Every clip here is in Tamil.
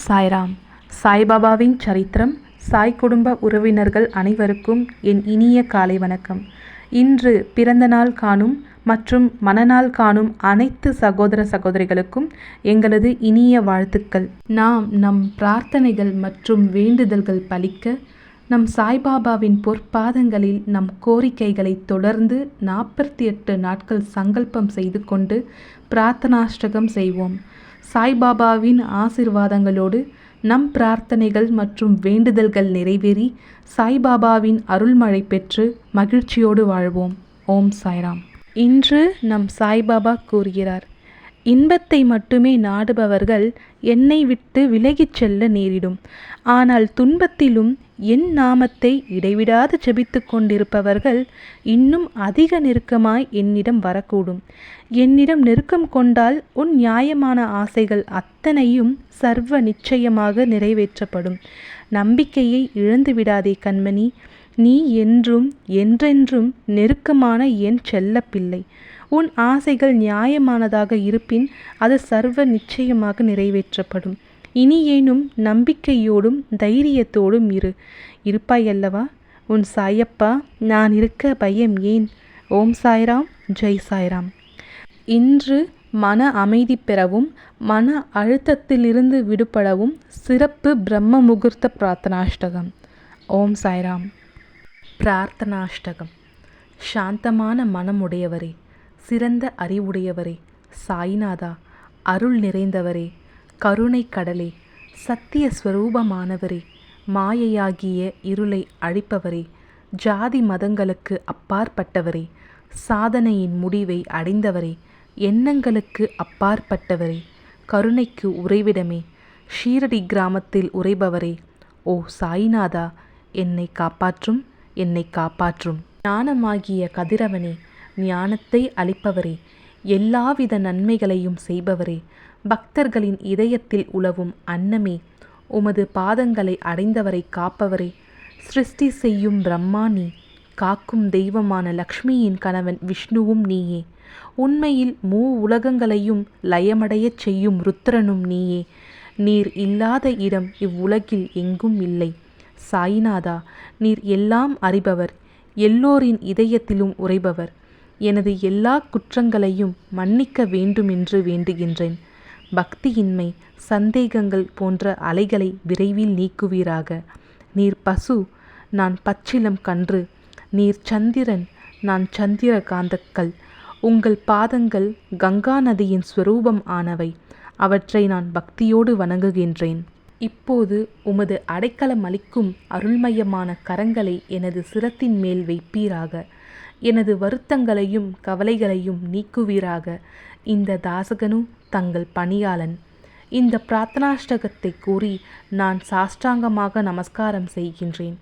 சாய்ராம். சாய்பாபாவின் சரித்திரம். சாய் குடும்ப உறவினர்கள் அனைவருக்கும் என் இனிய காலை வணக்கம். இன்று பிறந்த நாள் காணும் மற்றும் மணநாள் காணும் அனைத்து சகோதர சகோதரிகளுக்கும் எங்களது இனிய வாழ்த்துக்கள். நாம் நம் பிரார்த்தனைகள் மற்றும் வேண்டுதல்கள் பலிக்க நம் சாய்பாபாவின் பொற்பாதங்களில் நம் கோரிக்கைகளை தொடர்ந்து 48 நாட்கள் சங்கல்பம் செய்து கொண்டு பிரார்த்தனாஷ்டகம் செய்வோம். சாய்பாபாவின் ஆசிர்வாதங்களோடு நம் பிரார்த்தனைகள் மற்றும் வேண்டுதல்கள் நிறைவேறி சாய்பாபாவின் அருள்மழை பெற்று மகிழ்ச்சியோடு வாழ்வோம். ஓம் சாய்ராம். இன்று நம் சாய்பாபா கூறுகிறார், இன்பத்தை மட்டுமே நாடுபவர்கள் என்னை விட்டு விலகிச் செல்ல நேரிடும். ஆனால் துன்பத்திலும் என் நாமத்தை இடைவிடாது ஜெபித்து கொண்டிருப்பவர்கள் இன்னும் அதிக நெருக்கமாய் என்னிடம் வரக்கூடும். என்னிடம் நெருக்கம் கொண்டால் உன் நியாயமான ஆசைகள் அத்தனையும் சர்வ நிச்சயமாக நிறைவேற்றப்படும். நம்பிக்கையை இழந்துவிடாதே கண்மணி. நீ என்றும் என்றென்றும் நெருக்கமான என் செல்ல பிள்ளை. உன் ஆசைகள் நியாயமானதாக இருப்பின் அது சர்வ நிச்சயமாக நிறைவேற்றப்படும். இனி ஏனும் நம்பிக்கையோடும் தைரியத்தோடும் இருப்பாயல்லவா? உன் சாயப்பா நான் இருக்க பயம் ஏன்? ஓம் சாய்ராம். ஜெய் சாய்ராம். இன்று மன அமைதி பெறவும் மன அழுத்தத்திலிருந்து விடுபடவும் சிறப்பு பிரம்ம முகூர்த்த பிரார்த்தனாஷ்டகம். ஓம் சாய்ராம். பிரார்த்தனாஷ்டகம். சாந்தமான மனமுடையவரே, சிறந்த அறிவுடையவரே, சாய்நாதா, அருள் நிறைந்தவரே, கருணை கடலே, சத்திய ஸ்வரூபமானவரே, மாயையாகிய இருளை அழிப்பவரே, ஜாதி மதங்களுக்கு அப்பாற்பட்டவரே, சாதனையின் முடிவை அடைந்தவரே, எண்ணங்களுக்கு அப்பாற்பட்டவரே, கருணைக்கு உறைவிடமே, ஷீரடி கிராமத்தில் உறைபவரே, ஓ சாய்நாதா, என்னை காப்பாற்றும், என்னை காப்பாற்றும். ஞானமாகிய கதிரவனே, ஞானத்தை அளிப்பவரே, எல்லாவித நன்மைகளையும் செய்பவரே, பக்தர்களின் இதயத்தில் உலவும் அன்னமே, உமது பாதங்களை அடைந்தவரை காப்பவரே, சிருஷ்டி செய்யும் பிரம்மா நீ, காக்கும் தெய்வமான லக்ஷ்மியின் கணவன் விஷ்ணுவும் நீயே, உண்மையில் உலகங்களையும் லயமடையச் செய்யும் ருத்ரனும் நீயே. நீர் இல்லாத இடம் இவ்வுலகில் எங்கும் இல்லை. சாய்நாதா, நீர் எல்லாம் அறிபவர், எல்லோரின் இதயத்திலும் உறைபவர். எனது எல்லா குற்றங்களையும் மன்னிக்க வேண்டுமென்று வேண்டுகின்றேன். பக்தியின்மை, சந்தேகங்கள் போன்ற அலைகளை விரைவில் நீக்குவீராக. நீர் பசு, நான் பச்சிலம் கன்று. நீர் சந்திரன், நான் சந்திர காந்தக்கல். உங்கள் பாதங்கள் கங்கா நதியின் ஸ்வரூபம் ஆனவை. அவற்றை நான் பக்தியோடு வணங்குகின்றேன். இப்போது உமது அடைக்கலம் அளிக்கும் அருள்மயமான கரங்களை எனது சிரத்தின் மேல் வைப்பீராக. எனது வருத்தங்களையும் கவலைகளையும் நீக்குவீராக. இந்த தாசகனு தங்கள் பணியாளன். இந்த பிரார்த்தனாஷ்டகத்தை கூறி நான் சாஷ்டாங்கமாக நமஸ்காரம் செய்கின்றேன்.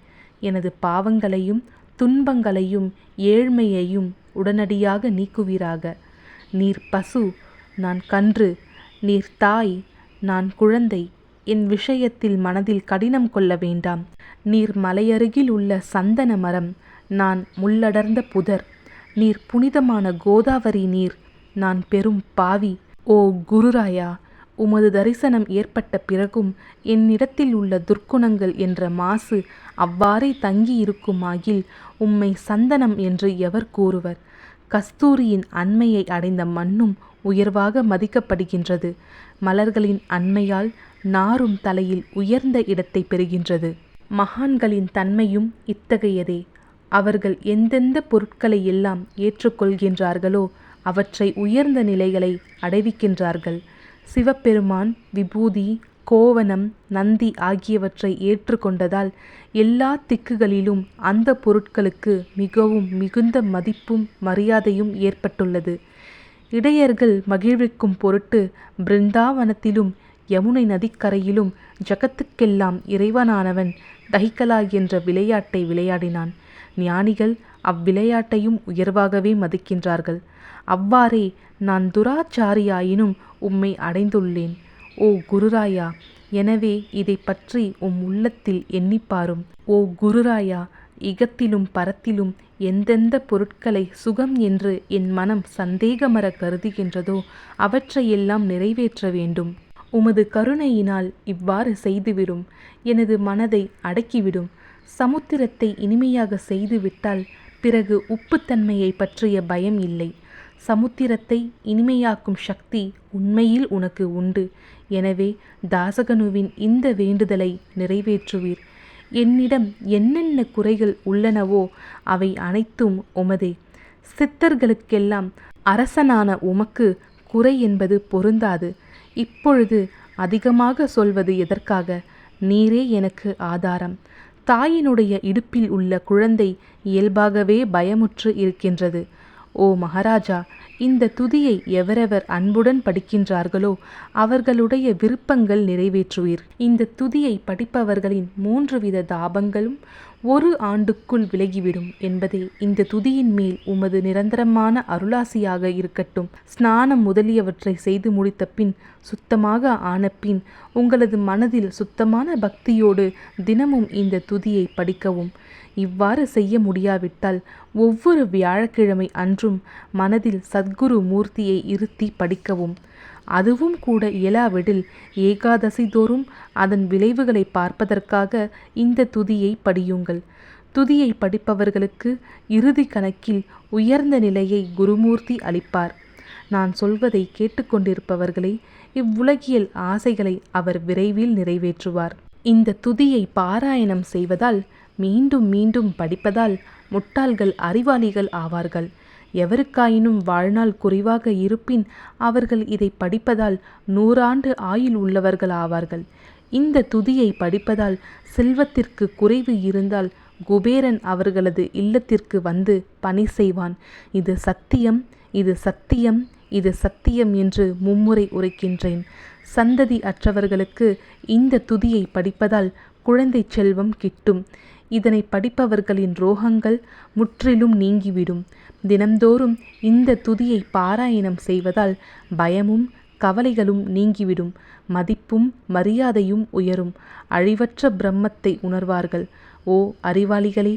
எனது பாவங்களையும் துன்பங்களையும் ஏழ்மையையும் உடனடியாக நீக்குவீராக. நீர் பசு, நான் கன்று. நீர் தாய், நான் குழந்தை. என் விஷயத்தில் மனதில் கடினம் கொள்ள வேண்டாம். நீர் மலையருகில் உள்ள சந்தன மரம், நான் முள்ளடர்ந்த புதர். நீர் புனிதமான கோதாவரி நீர், நான் பெரும் பாவி. ஓ குருராயா, உமது தரிசனம் ஏற்பட்ட பிறகும் என்னிடத்தில் உள்ள துர்க்குணங்கள் என்ற மாசு அவ்வாறே தங்கியிருக்குமாகில் உம்மை சந்தனம் என்று எவர் கூறுவர்? கஸ்தூரியின் அண்மையை அடைந்த மண்ணும் உயர்வாக மதிக்கப்படுகின்றது. மலர்களின் அண்மையால் நாரும் தலையில் உயர்ந்த இடத்தை பெறுகின்றது. மகான்களின் தன்மையும் இத்தகையதே. அவர்கள் எந்தெந்த பொருட்களை எல்லாம் ஏற்றுக்கொள்கின்றார்களோ அவற்றை உயர்ந்த நிலைகளை அடைவிக்கின்றார்கள். சிவபெருமான் விபூதி, கோவணம், நந்தி ஆகியவற்றை ஏற்றுக்கொண்டதால் எல்லா திக்குகளிலும் அந்த பொருட்களுக்கு மிகவும் மிகுந்த மதிப்பும் மரியாதையும் ஏற்பட்டுள்ளது. இடையர்கள் மகிழ்விக்கும் பொருட்டு பிருந்தாவனத்திலும் யமுனை நதிக்கரையிலும் ஜகத்துக்கெல்லாம் இறைவனானவன் தஹிகலா என்ற விளையாட்டை விளையாடினான். ஞானிகள் அவ்விளையாட்டையும் உயர்வாகவே மதிக்கின்றார்கள். அவ்வாறே நான் துராச்சாரியாயினும் உம்மை அடைந்துள்ளேன். ஓ குருராயா, எனவே இதை பற்றி உம் உள்ளத்தில் எண்ணிப்பாரும். ஓ குருராயா, இகத்திலும் பரத்திலும் எந்தெந்த பொருட்களை சுகம் என்று என் மனம் சந்தேகமற கருதுகின்றதோ அவற்றையெல்லாம் நிறைவேற்ற வேண்டும். உமது கருணையினால் இவ்வாறு செய்துவிடும். எனது மனதை அடக்கிவிடும். சமுத்திரத்தை இனிமையாக செய்துவிட்டால் பிறகு உப்புத்தன்மையை பற்றிய பயம் இல்லை. சமுத்திரத்தை இனிமையாக்கும் சக்தி உண்மையில் உனக்கு உண்டு. எனவே தாசகனுவின் இந்த வேண்டுதலை நிறைவேற்றுவீர். என்னிடம் என்னென்ன குறைகள் உள்ளனவோ அவை அனைத்தும் உமதே. சித்தர்களுக்கெல்லாம் அரசனான உமக்கு குறை என்பது பொருந்தாது. இப்பொழுது அதிகமாக சொல்வது எதற்காக? நீரே எனக்கு ஆதாரம். தாயினுடைய இடுப்பில் உள்ள குழந்தை இயல்பாகவே பயமுற்று இருக்கின்றது. ஓ மகாராஜா, இந்த துதியை எவரெவர் அன்புடன் படிக்கின்றார்களோ அவர்களுடைய விருப்பங்கள் நிறைவேற்றுவீர். இந்த துதியை படிப்பவர்களின் 3 வித தாபங்களும் 1 ஆண்டுக்குள் விலகிவிடும் என்பதே இந்த துதியின் மேல் உமது நிரந்தரமான அருளாசியாக இருக்கட்டும். ஸ்நானம் முதலியவற்றை செய்து முடித்த பின், சுத்தமாக ஆன பின், உங்களது மனதில் சுத்தமான பக்தியோடு தினமும் இந்த துதியை படிக்கவும். இவ்வாறு செய்ய முடியாவிட்டால் ஒவ்வொரு வியாழக்கிழமை அன்றும் மனதில் சத்குரு மூர்த்தியை இருத்தி படிக்கவும். அதுவும் கூட இயலாவிடில் ஏகாதசி தோறும் அதன் விளைவுகளை பார்ப்பதற்காக இந்த துதியை படியுங்கள். துதியை படிப்பவர்களுக்கு இறுதி கணக்கில் உயர்ந்த நிலையை குருமூர்த்தி அளிப்பார். நான் சொல்வதை கேட்டுக்கொண்டிருப்பவர்களே, இவ்வுலகியல் ஆசைகளை அவர் விரைவில் நிறைவேற்றுவார். இந்த துதியை பாராயணம் செய்வதால், மீண்டும் மீண்டும் படிப்பதால் முட்டாள்கள் அறிவாளிகள் ஆவார்கள். எவருக்காயினும் வாழ்நாள் குறைவாக இருப்பின் அவர்கள் இதை படிப்பதால் 100 ஆண்டு ஆயுள் உள்ளவர்கள் ஆவார்கள். இந்த துதியை படிப்பதால் செல்வத்திற்கு குறைவு இருந்தால் குபேரன் அவர்களது இல்லத்திற்கு வந்து பணி செய்வான். இது சத்தியம், இது சத்தியம், இது சத்தியம் என்று மும்முறை உரைக்கின்றேன். சந்ததி அற்றவர்களுக்கு இந்த துதியை படிப்பதால் குழந்தை செல்வம் கிட்டும். இதனை படிப்பவர்களின் ரோகங்கள் முற்றிலும் நீங்கிவிடும். தினம்தோறும் இந்த துதியை பாராயணம் செய்வதால் பயமும் கவலைகளும் நீங்கிவிடும். மதிப்பும் மரியாதையும் உயரும். அழிவற்ற பிரம்மத்தை உணர்வார்கள். ஓ அறிவாளிகளே,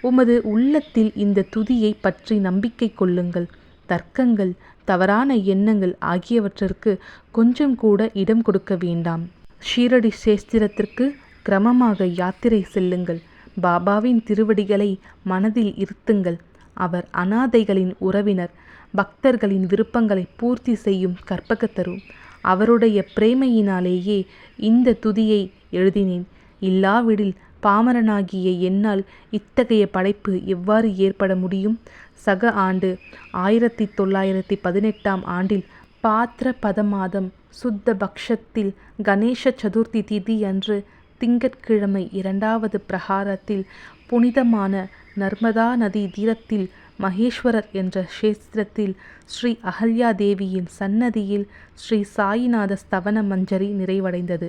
உமது உள்ளத்தில் இந்த துதியை பற்றி நம்பிக்கை கொள்ளுங்கள். தர்க்கங்கள், தவறான எண்ணங்கள் ஆகியவற்றிற்கு கொஞ்சம் கூட இடம் கொடுக்க வேண்டாம். ஷீரடி சேஸ்திரத்திற்கு கிரமமாக யாத்திரை செல்லுங்கள். பாபாவின் திருவடிகளை மனதில் இருத்துங்கள். அவர் அனாதைகளின் உறவினர். பக்தர்களின் விருப்பங்களை பூர்த்தி செய்யும் கற்பகத்தரு. அவருடைய பிரேமையினாலேயே இந்த துதியை எழுதினேன். இல்லாவிடில் பாமரனாகிய என்னால் இத்தகைய படைப்பு எவ்வாறு ஏற்பட முடியும்? சக ஆண்டு 1918 ஆண்டில் பாத்ர பதமாதம் சுத்த பக்ஷத்தில் கணேச சதுர்த்தி திதி அன்று திங்கட்கிழமை 2வது பிரகாரத்தில் புனிதமான நர்மதா நதி தீரத்தில் மகேஸ்வரர் என்ற க்ஷேத்திரத்தில் ஸ்ரீ அகல்யா தேவியின் சன்னதியில் ஸ்ரீ சாயிநாத ஸ்தவன மஞ்சரி நிறைவடைந்தது.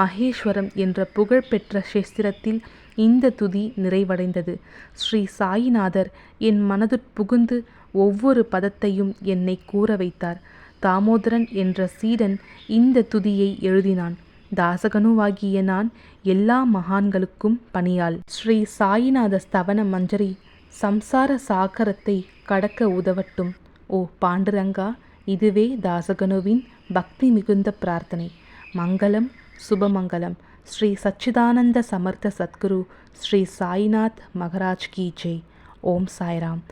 மகேஸ்வரம் என்ற புகழ்பெற்ற க்ஷேத்திரத்தில் இந்த துதி நிறைவடைந்தது. ஸ்ரீ சாயிநாதர் என் மனதுட்புகுந்து ஒவ்வொரு பதத்தையும் என்னை கூற வைத்தார். தாமோதரன் என்ற சீடன் இந்த துதியை எழுதினான். தாசகனுவாகிய நான் எல்லா மகான்களுக்கும் பணியாள். ஸ்ரீ சாயிநாத ஸ்தவன மஞ்சரி சம்சார சாகரத்தை கடக்க உதவட்டும். ஓ பாண்டுரங்கா, இதுவே தாசகனுவின் பக்தி மிகுந்த பிரார்த்தனை. மங்களம், சுபமங்கலம். ஸ்ரீ சச்சிதானந்த சமர்த்த சத்குரு ஸ்ரீ சாய்நாத் மகராஜ் கி ஜெய். ஓம் சாய்ராம்.